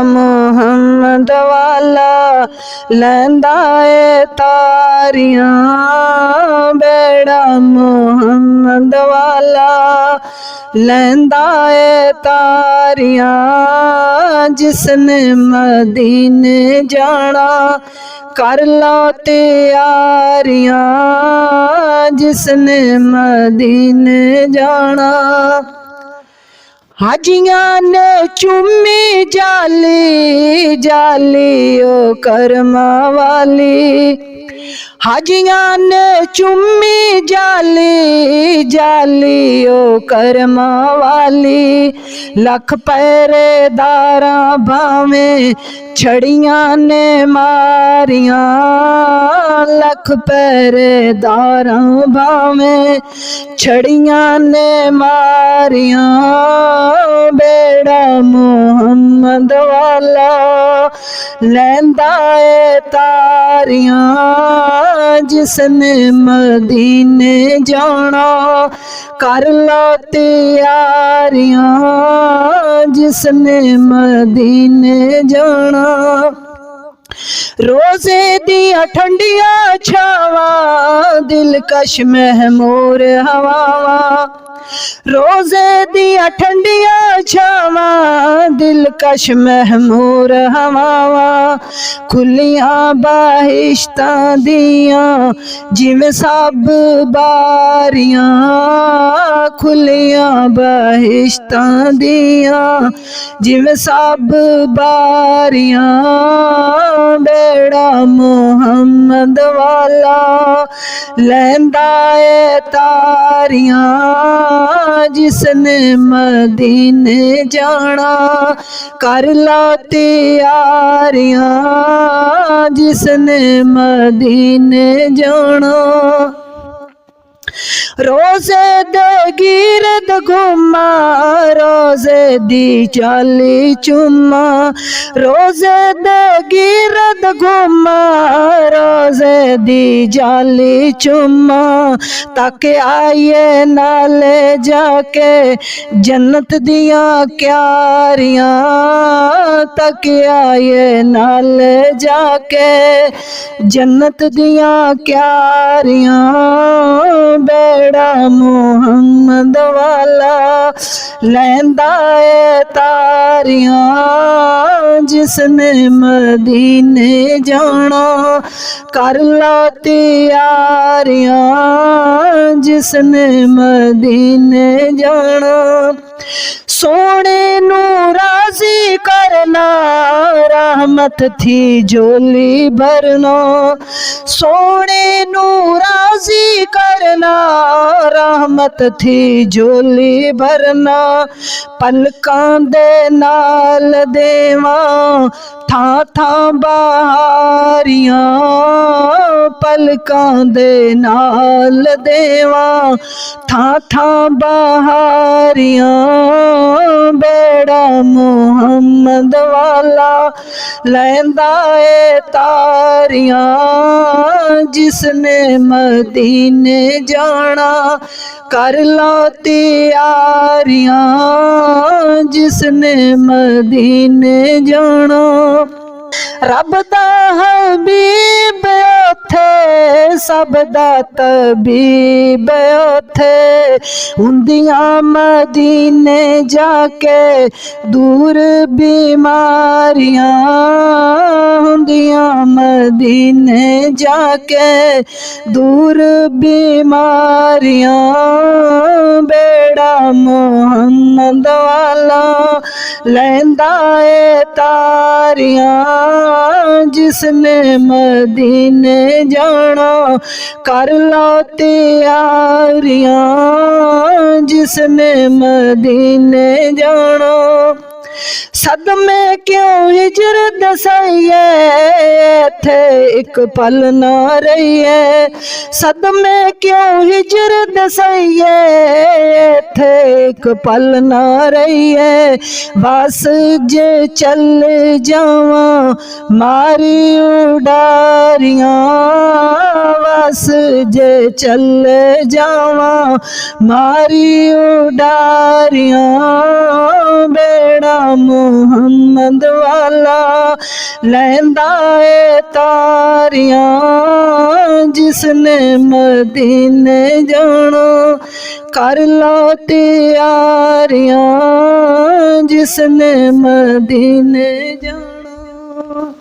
मुहम्मद वाला लैंदा ए तारियां, बेड़ा मुहम्मद वाला लैंदा ए तारियां। जिसने मदीने जाना कर लो तैयारियां, जिसने मदीने जाना। हाजियां ने चुम्मी जाली जाली ओ कर्मा वाली, हाजियां ने चुम्मी जाली जाली ओ कर्मा वाली। लख पहरेदारा भावें छड़ियां ने मारियां, लख पहरेदारा भावें छड़ियां ने मारियां। बेड़ा मुहम्मद वाला लैंदा ए तारियां, जिसने मदीने जाना कर लो तैयारियां, जिसने मदीने जाना। रोजे दिया ठंडिया छावा दिलकश महमूर हवावा, रोजे दिया ठंडिया छावा दिलकश महमूर हवावा। खुलियां बाहिश्तां दियां जिवें सब बारियां, खुलियां बाहिश्तां दियां जिवें सब बारियां। बेड़ा मुहम्मद वाला लैंदा ए तारियां, जिसने मदीने जाना कर लो तैयारियां, जिसने मदीने जाना। रोजे दे गिरद घुमा रोजे दी चाली चुम्मा, रोजे दे गिरद घुमा रोजे दी जाली चुम्मा। ताके आइए नाले जाके जन्नत दियां क्यारियां, ताके आइए नाले जाके जन्नत दियां क्यारियां। बेड़ा मुहम्मद वाला लैंदा ए तारियां, जिसने मदीने जाना कर लो तैयारियां, जिसने मदीने जाना। सोने नू राजी करना रहमत थी झोली भरना, सोने नू राजी करना रहमत थी झोली भरना। पलकां दे नाल देवा थां थां बहारियां, पलकां दे नाल देवा थां थां बहारियां। बेड़ा मुहम्मद वाला लैंदा ए तारियां, जिसने मदीने जाना कर लो तैयारियां, जिसने मदीने जाना। रब दा हबीब ओथे सब दा तबीब ओथे, हुंदियां मदीने जाके दूर बीमारियां, हुंदियां मदीने जाके दूर बीमारियां। बेड़ा मुहम्मद वाला लैंदा ए तारियां, जिसने मदीने जाना कर लो तैयारियां, जिसने मदीने जाना। सदमे क्यों हिजर दसाइए थे एक पल ना रहिए, सदमे क्यों हिजर दसाइए थे एक पल ना रहिए। बस जे चल जावा मारी उडारियां, बस जे चल जावा मारी उडारियां। बेड़ा ਮੁਹੰਮਦ ਵਾਲਾ ਲੈਂਦਾ ਏ ਤਾਰੀਆਂ ਜਿਸਨੇ ਮਦੀਨੇ ਜਾਣਾ ਕਰ ਲਾ ਤਿਆਰੀਆਂ ਜਿਸਨੇ ਮਦੀਨੇ ਜਾਣਾ।